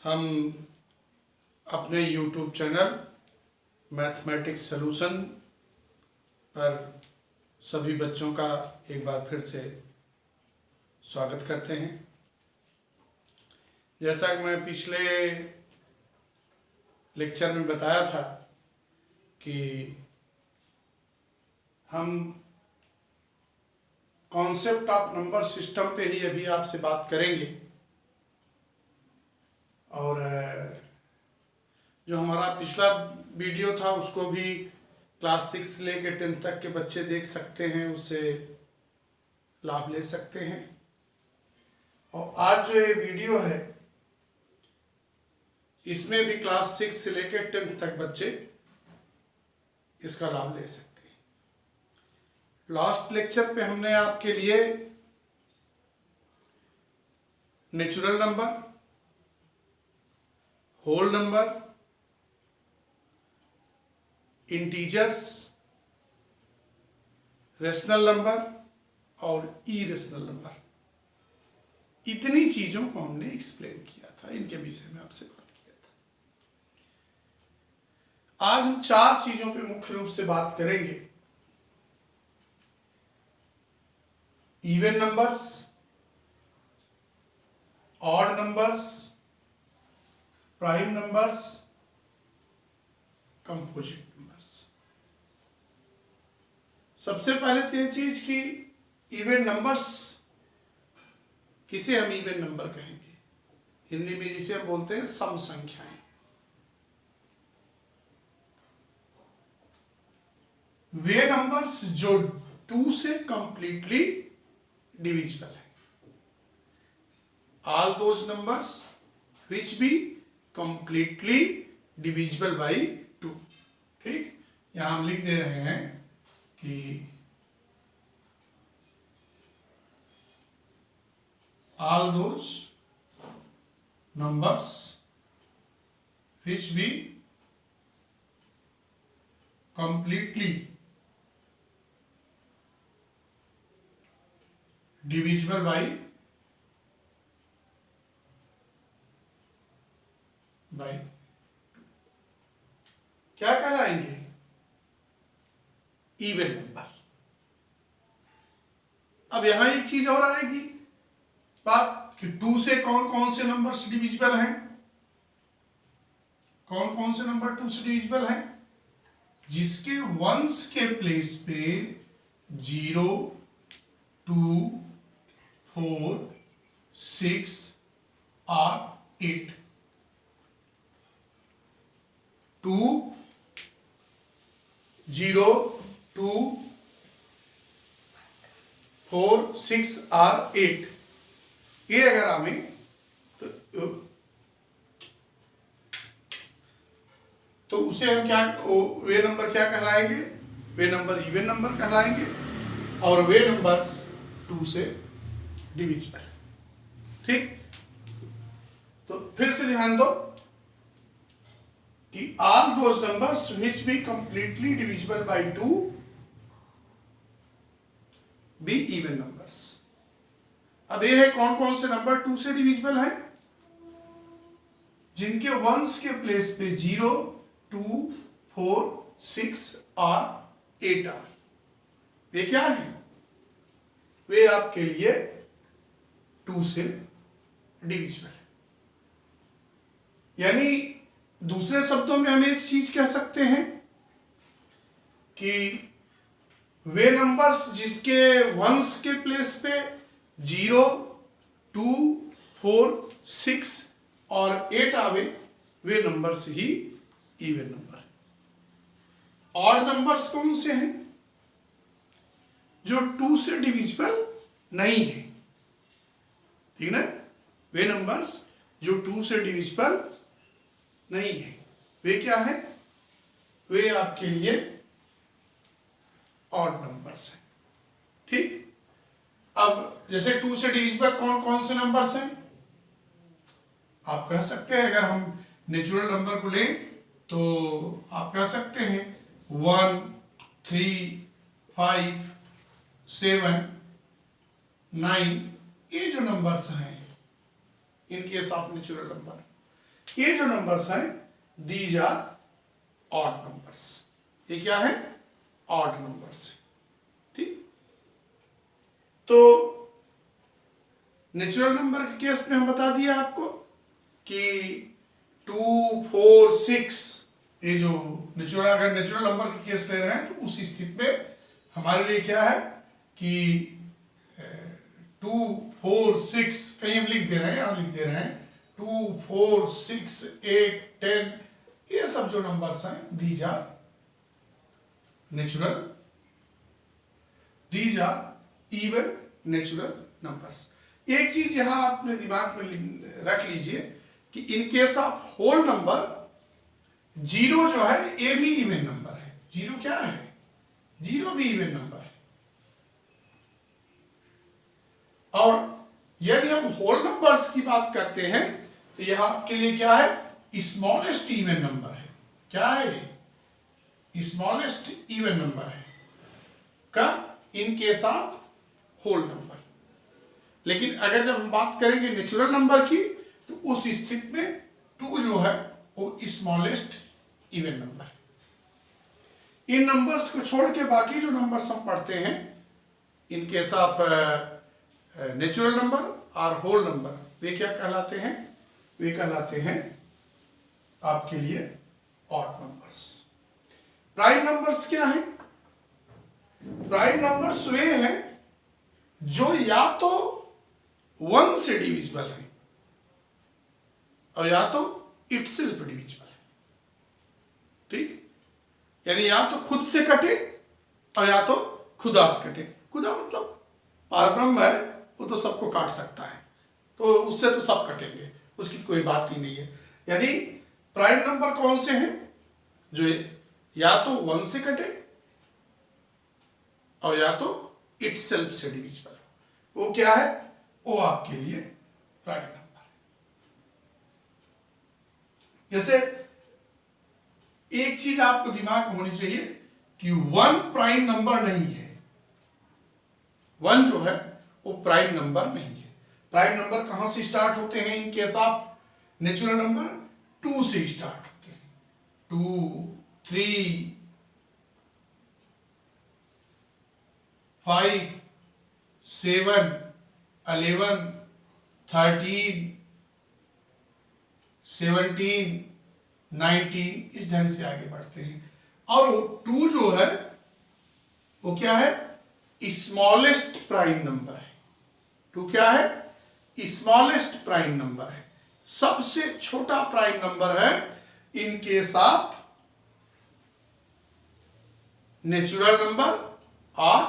हम अपने YouTube channel mathematics solution पर सभी बच्चों का एक बार फिर से स्वागत करते हैं। जैसा कि मैं पिछले लेक्चर में बताया था कि हम कॉन्सेप्ट ऑफ नंबर सिस्टम पे ही अभी आपसे बात करेंगे और जो हमारा पिछला वीडियो था उसको भी क्लास 6 से लेकर 10th तक के बच्चे देख सकते हैं, उससे लाभ ले सकते हैं। और आज जो ये वीडियो है इसमें भी क्लास 6 से लेकर 10th तक बच्चे इसका लाभ ले सकते हैं। लास्ट लेक्चर पे हमने आपके लिए natural number, whole number, integers, rational number और इरेशनल नंबर, इतनी चीजों को हमने एक्सप्लेन किया था, इनके विषय में आपसे बात किया था। आज हम 4 चीजों पे मुख्य रूप से बात करेंगे। Even numbers, odd numbers, prime numbers, composite numbers. सबसे पहले तो ये चीज कि इवन नंबर्स किसे हम इवन नंबर कहेंगे, हिंदी में जिसे हम बोलते हैं सम संख्याएं। वे नंबर्स जो 2 से कंप्लीटली डिविजिबल है। All those numbers which be completely divisible by 2। ठीक, यहां हम लिख दे रहे हैं कि all those numbers which be completely divisible by 2 क्या कहलाएंगे? Even number. अब यहां एक चीज और आएगी बात कि 2 से कौन कौन से नंबर्स डिविजिबल हैं। कौन कौन से नंबर 2 से डिविजिबल हैं? जिसके वंस के प्लेस पे 0, 2, 4, 6 और 8। 2, 0, 2, 4, 6 और 8 ये अगर हमें तो उसे हम क्या, वे नंबर क्या कहलाएंगे? वे नंबर इवन नंबर कहलाएंगे और वे नंबर्स 2 से डिविजिबल। ठीक, तो फिर से ध्यान दो कि all those numbers which be completely divisible by 2 be even numbers. अब ये है कौन कौन से नंबर 2 से डिविजिबल है? जिनके वंस के प्लेस पे 0, 2, 4, 6 और 8 आ। वे क्या है? वे आपके लिए 2 से डिविजिबल है। यानी दूसरे शब्दों में हम एक चीज कह सकते हैं कि वे नंबर्स जिसके वंस के प्लेस पे 0, 2, 4, 6 और 8 आवे, वे नंबर्स ही इवन नंबर है। ऑड नंबर्स कौन से हैं? जो 2 से डिविजिबल नहीं है। ठीक ना? वे नंबर्स जो 2 से डिविजिबल नहीं है, वे क्या है? वे आपके लिए ऑड नंबर्स हैं। ठीक, अब जैसे 2 से डिविजिबल कौन कौन से नंबर्स हैं? आप कह सकते हैं, अगर हम नेचुरल नंबर को लें तो आप कह सकते हैं 1, 3, 5, 7, 9, ये जो नंबर्स हैं इनके साथ नेचुरल नंबर। ये जो नंबर्स हैं दीज आर ऑड नंबर्स। ये क्या है? ऑड नंबर्स है। ठीक, तो नेचुरल नंबर के केस में हम बता दिया आपको कि 2, 4, 6, ये जो नेचुरल, अगर नेचुरल नंबर के केस ले रहे हैं तो उस स्थिति में हमारे लिए क्या है कि 2, 4, 6, कहीं हम लिख दे रहे हैं, यहाँ लिख दे रहे हैं 2, 4, 6, 8, 10, ये सब जो नंबर्स हैं these are natural, these are even natural numbers. एक चीज यहां आपने दिमाग में रख लीजिए कि in case of whole number, zero जो है ये भी इवन नंबर है। जीरो क्या है? जीरो भी इवन नंबर है। और यदि हम होल नंबर्स की बात करते हैं तो यह आपके लिए क्या है? स्मॉलेस्ट इवन नंबर है। क्या है? स्मॉलेस्ट इवन नंबर है का in case of whole number. लेकिन अगर जब हम बात करेंगे नेचुरल नंबर की तो उस स्थिति में 2 जो है वो स्मॉलेस्ट इवन नंबर है। इन नंबर्स को छोड़ के बाकी जो नंबर्स हम पढ़ते हैं इन केस ऑफ नेचुरल नंबर और होल नंबर, वे क्या कहलाते हैं? वे कहलाते हैं आपके लिए ऑड नंबर्स। प्राइम नंबर्स क्या है? प्राइम नंबर्स वे हैं जो या तो 1 से डिविजिबल है और या तो इटसेल्फ डिविजिबल है। ठीक, यानी या तो खुद से कटे और या तो खुदा से कटे। खुदा मतलब परब्रह्म है, वो तो सबको काट सकता है, तो उससे तो सब कटेंगे, उसकी कोई बात ही नहीं है। यानी प्राइम नंबर कौन से हैं? जो या तो 1 से कटे और या तो इटसेल्फ से डिविजिबल। वो क्या है? वो आपके लिए प्राइम नंबर है। जैसे एक चीज आपको दिमाग में होनी चाहिए कि 1 प्राइम नंबर नहीं है। 1 जो है वो प्राइम नंबर नहीं है। प्राइम नंबर कहां से स्टार्ट होते हैं? इन केस ऑफ नेचुरल नंबर 2 से स्टार्ट होते हैं। 2, 3, 5, 7, 11, 13, 17, 19, इस ढंग से आगे बढ़ते हैं। और 2 जो है वो क्या है? स्मॉलेस्ट प्राइम नंबर है। 2 क्या है? स्मॉलेस्ट प्राइम नंबर है, सबसे छोटा प्राइम नंबर है in case of natural number और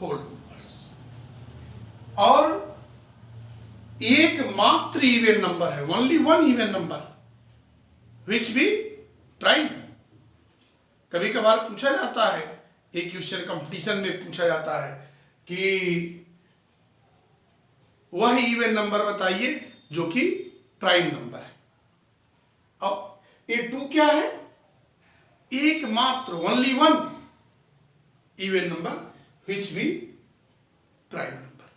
होल नंबर्स। और एकमात्र इवन नंबर है, only 1 even number which be prime. कभी कभार पूछा जाता है, एक क्वेश्चन कंपटीशन में पूछा जाता है कि वह इवन नंबर बताइए जो कि प्राइम नंबर है। अब ये 2 क्या है? एकमात्र, only 1 even number which be prime number.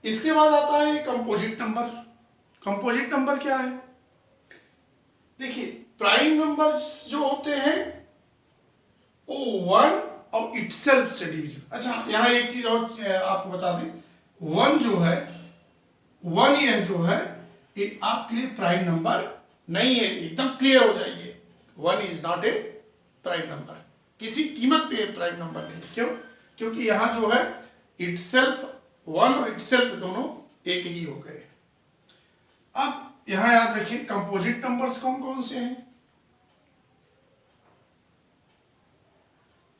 इसके बाद आता है कंपोजिट नंबर। कंपोजिट नंबर क्या है? देखिए, प्राइम नंबर्स जो होते हैं वो 1 और इटसेल्फ से डिविजिबल। अच्छा, यहां एक चीज और आपको बता दें, 1 जो है, 1 यह जो है ये आपके लिए प्राइम नंबर नहीं है। एकदम क्लियर हो जाइए, 1 is not a prime number, किसी कीमत पे प्राइम नंबर नहीं। क्यों? क्योंकि यहां जो है इटसेल्फ 1 और इटसेल्फ दोनों एक ही हो गए। अब यहां याद रखिए कंपोजिट नंबर्स कौन कौन से हैं।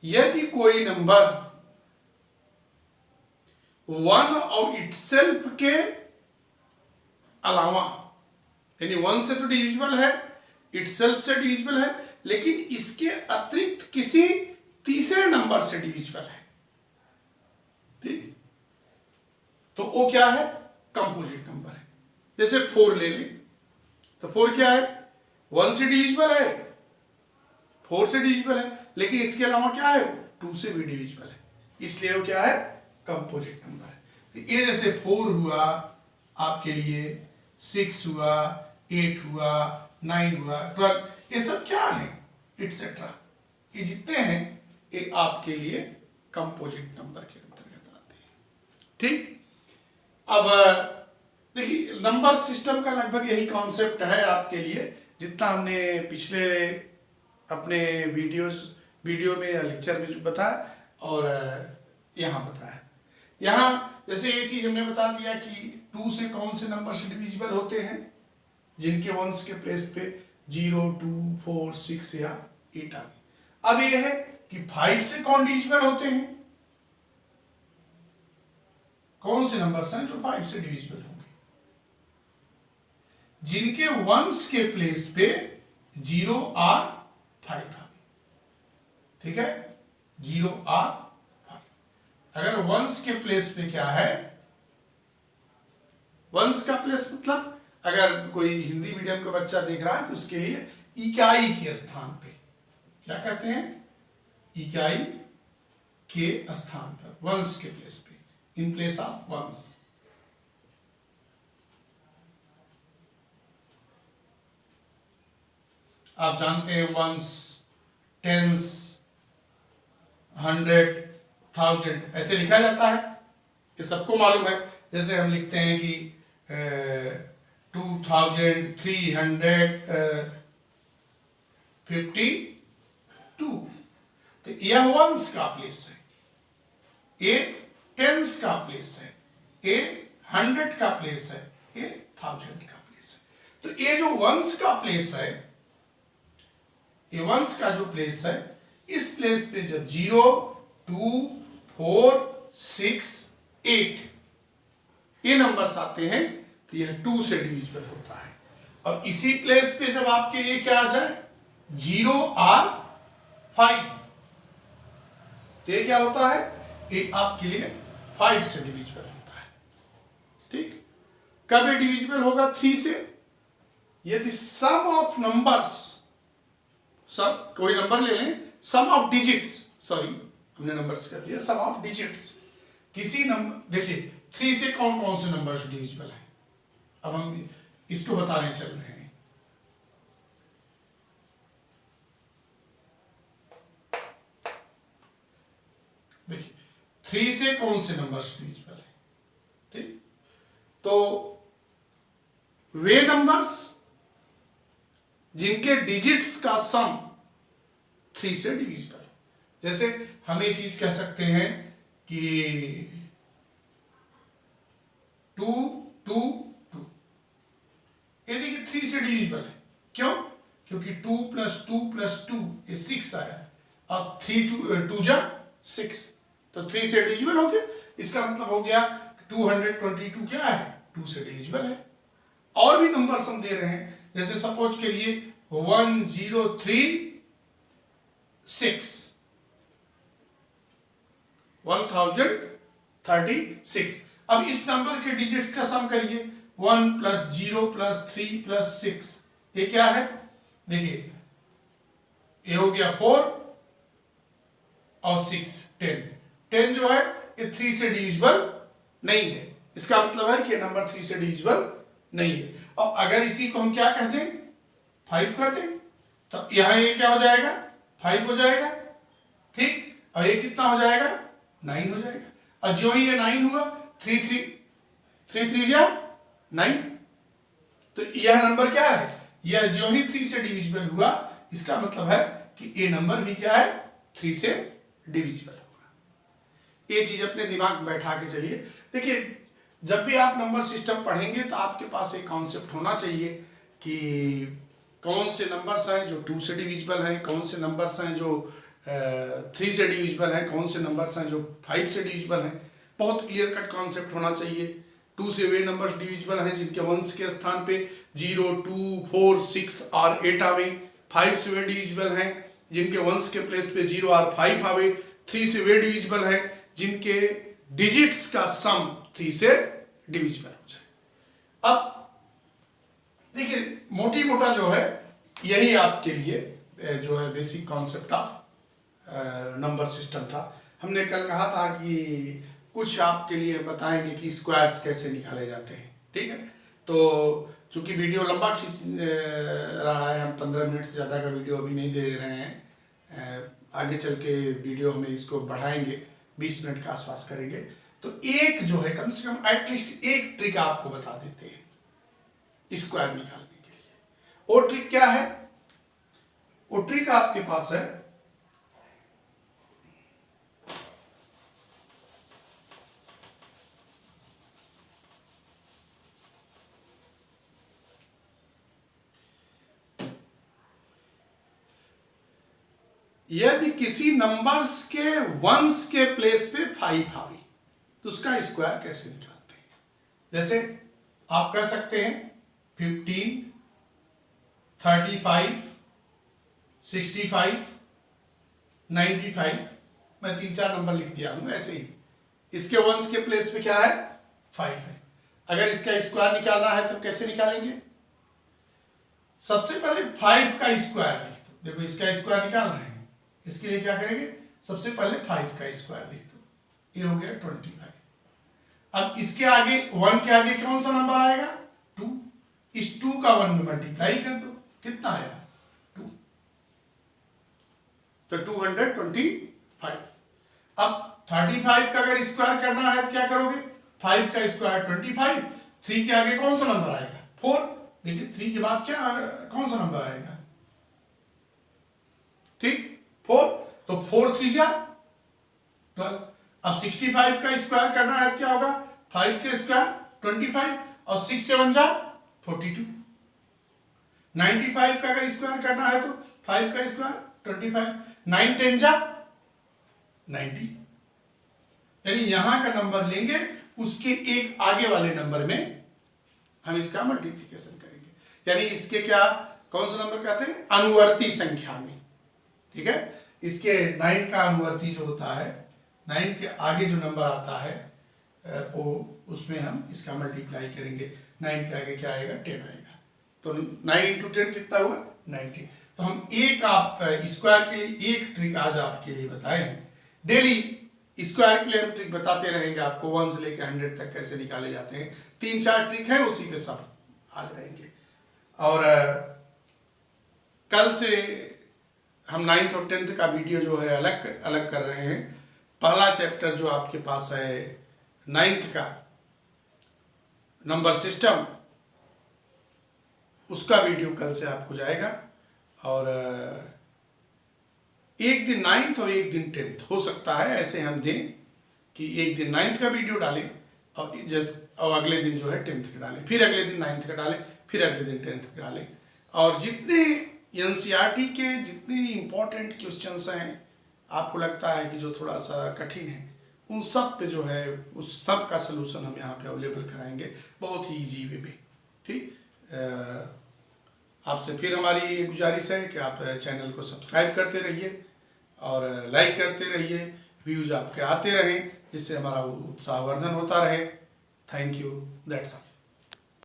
यदि कोई नंबर 1 और इटसेल्फ के अलावा, यानी 1 से तो डिविजिबल है, इटसेल्फ से डिविजिबल है, लेकिन इसके अतिरिक्त किसी तीसरे नंबर से डिविजिबल है, ठीक, तो वो क्या है? कंपोजिट नंबर है। जैसे 4 ले लें तो 4 क्या है? 1 से डिविजिबल है, 4 से डिविजिबल है, लेकिन इसके अलावा क्या है? 2 से भी डिविजिबल है, इसलिए वो क्या है? कंपोजिट नंबर है। तो ये जैसे 4 हुआ, आपके लिए 6 हुआ, 8 हुआ, 9 हुआ, 12, ये सब क्या है, इट्सेट्रा, ये जितने हैं ये आपके लिए कंपोजिट नंबर के अंतर्गत आते हैं। ठीक, अब देखिए नंबर सिस्टम का लगभग यही कॉन्सेप्ट है आपके लिए, जितना हमने पिछले अपने वीडियो में या लेक्चर में बताया और यहाँ बताया। यहाँ जैसे ये चीज हमने बता दिया कि 2 से कौन से नंबर से डिविजिबल होते हैं, जिनके वंस के प्लेस पे 0, 2, 4, 6 या 8 आ गए। अब ये है कि 5 से कौन डिविजिबल होते हैं, कौन से नंबर्स हैं जो 5 से डिविजिबल होंगे, जिनके वंस के प्लेस पे 0 और 5 आ गए। ठीक है, 0 और 5। अगर वंस के प्लेस पे क्या है, वंस का प्लेस मतलब अगर कोई हिंदी मीडियम का बच्चा देख रहा है तो उसके लिए इकाई के स्थान पे क्या कहते हैं, इकाई के स्थान पर, वंस के प्लेस पे, इन प्लेस ऑफ वंस। आप जानते हैं वंस, टेंस, 100, 1000 ऐसे लिखा जाता है, ये सबको मालूम है। जैसे हम लिखते हैं कि 2352, तो यह वंस का प्लेस है, ये टेंस का प्लेस है, ये 100 का प्लेस है, ये 1000 का प्लेस है। तो ये जो वंस का प्लेस है, ये वंस का जो प्लेस है, इस प्लेस पे जब 0, 2, 4, 6, 8 ये नंबर्स आते हैं तो यह 2 से डिविजिबल होता है। और इसी प्लेस पे जब आपके लिए क्या आ जाए, 0 और 5, तो ये क्या होता है, ये आपके लिए 5 से डिविजिबल होता है। ठीक, कब ये डिविजिबल होगा 3 से, यदि सम ऑफ नंबर्स, सब कोई नंबर ले लें, सम ऑफ डिजिट्स, सॉरी हमने नंबर्स कर दिया, सम ऑफ डिजिट्स, किसी नंबर, देखिए 3 से कौन कौन से नंबर डिविजिबल है, अब हम इसको बताने चल रहे हैं। देखिए 3 से कौन से नंबर डिविजिबल है, ठीक, तो वे नंबर्स जिनके डिजिट्स का सम 3 से डिविजिबल। जैसे हम ये चीज कह सकते हैं कि 2, 2, 2, ये देखिए 3 से डिविजिबल है, क्यों, क्योंकि 2 + 2 + 2 ये 6 आया, और 3 2 जा 6, तो 3 से डिविजिबल हो गया। इसका मतलब हो गया 222 क्या है, 2 से डिविजिबल है। और भी नंबर्स हम दे रहे हैं, जैसे सपोज के लिए 1036, 1036। अब इस नंबर के डिजिट्स का सम करिए, 1 + 0 + 3 + 6, ये क्या है, देखिए ये हो गया 4 और 6 10, 10 जो है ये 3 से डिविजिबल नहीं है। इसका मतलब है कि नंबर 3 से डिविजिबल नहीं है। और अगर इसी को हम क्या कह दें, 5 कर दें, तो यहां ये क्या हो जाएगा, 5 हो जाएगा, ठीक, और ये कितना हो जाएगा, 9 हो जाएगा। और जो ही ये 9 हुआ, 3 3 जा 9, तो यह नंबर क्या है, यह जो ही 3 से डिविजिबल हुआ, इसका मतलब है कि ये नंबर भी क्या है, 3 से डिविजिबल होगा। ये चीज अपने दिमाग में बैठा के चलिए। देखिए जब भी आप नंबर सिस्टम पढ़ेंगे तो आपके पास एक कॉन्सेप्ट होना चाहिए कि कौन से नंबर्स हैं जो 2 से डिविजिबल हैं, कौन से नंबर्स हैं जो 3 से डिविजिबल हैं, कौन से नंबर्स हैं जो 5 से डिविजिबल हैं। बहुत क्लियर कट कॉन्सेप्ट होना चाहिए। 2 से वे नंबर्स डिविजिबल हैं जिनके वंस के स्थान पे 0, 2, 4, 6 और 8 आवे। 5 से वे डिविजिबल हैं जिनके वंस के प्लेस पे 0 और 5 आवे। 3 से वे डिविजिबल हैं जिनके डिजिट्स का सम 3 से डिविजिबल हो जाए। अब देखिए मोटी मोटा जो है यही आपके लिए जो है basic concept of number system था। हमने कल कहा था कि कुछ आपके लिए बताएंगे कि स्क्वायर्स कैसे निकाले जाते हैं। ठीक है। तो चूंकि वीडियो लंबा खींच रहा है, हम 15 मिनट से ज़्यादा का वीडियो अभी नहीं दे रहे हैं, आगे चल के वीडियो में इसको बढ़ाएंगे, 20 मिनट के आसपास करेंगे। तो एक जो है कम से कम एटलीस्ट एक ट्रिक आपको बता देते हैं स्क्वायर निकालने के लिए। वो ट्रिक क्या है? वो ट्रिक आपके पास है, यदि किसी नंबर्स के वंस के प्लेस पे 5 आवे तो उसका स्क्वायर कैसे निकालते हैं? जैसे आप कह सकते हैं 15, 35, 65, 95, मैं 3-4 नंबर लिख दिया हूं ऐसे ही। इसके वंस के प्लेस पे क्या है? 5 है। अगर इसका स्क्वायर निकालना है तो कैसे निकालेंगे? सबसे पहले 5 का स्क्वायर लिख दो। देखो इसका स्क्वायर निकाल रहे हैं, इसके लिए क्या करेंगे? सबसे पहले 5 का स्क्वायर लिख दो, ये हो गया 25। अब इसके आगे 1 के आगे कौन सा नंबर आएगा? 2। इस 2 का 1 में मल्टीप्लाई कर दो, कितना आया? 2। तो 225। अब 35 का अगर स्क्वायर करना है तो क्या करोगे? 5 का स्क्वायर 25, 3 के आगे कौन सा नंबर आएगा? 4। देखिए 3 के बाद क्या कौन सा नंबर आएगा? ठीक, 4। तो 4 3 जा 12। अब 65 का स्क्वायर करना है क्या होगा? 5 के स्क्वायर 25 और 6 7 जा 42। 95 का अगर स्क्वायर करना है तो 5 का स्क्वायर 25, 9 10 जा 90। यानी यहां का नंबर लेंगे, उसके एक आगे वाले नंबर में हम इसका मल्टीप्लिकेशन करेंगे। यानी इसके क्या, कौन सा नंबर कहते हैं? अनुवर्ती संख्या में। ठीक है, इसके 9 का अनुवर्ती जो होता है, 9 के आगे जो नंबर आता है वो उसमें हम इसका मल्टीप्लाई करेंगे। 9 के आगे क्या आएगा? 10 आएगा। तो 9 × 10 कितना हुआ? 90। तो हम एक आप स्क्वायर के लिए एक ट्रिक आज आपके लिए बताए हैं। डेली स्क्वायर के लिए हम ट्रिक बताते रहेंगे आपको, 1 से लेकर 100 तक कैसे निकाले जाते हैं। 3-4 ट्रिक है, उसी पे सब आ जाएंगे। और कल से हम 9th और 10th का वीडियो जो है अलग अलग कर रहे हैं। पहला चैप्टर जो आपके पास है 9th का नंबर सिस्टम, उसका वीडियो कल से आपको जाएगा। और एक दिन 9th और एक दिन 10th हो सकता है ऐसे हम दें कि एक दिन 9th का वीडियो डालें और अगले दिन जो है 10th का डालें, फिर अगले दिन 9th का डालें, फिर अगले दिन 10th का डालें। और जितने एनसीईआरटी के जितने इम्पोर्टेंट क्वेश्चंस हैं, आपको लगता है कि जो थोड़ा सा कठिन है, उन सब पे जो है उस सब का सलूशन हम यहाँ पे अवेलेबल कराएंगे बहुत ही इजी वे में। ठीक, आपसे फिर हमारी ये गुजारिश है कि आप चैनल को सब्सक्राइब करते रहिए और लाइक करते रहिए, व्यूज़ आपके आते रहें, जिससे हमारा उत्साहवर्धन होता रहे। Thank you, that's all.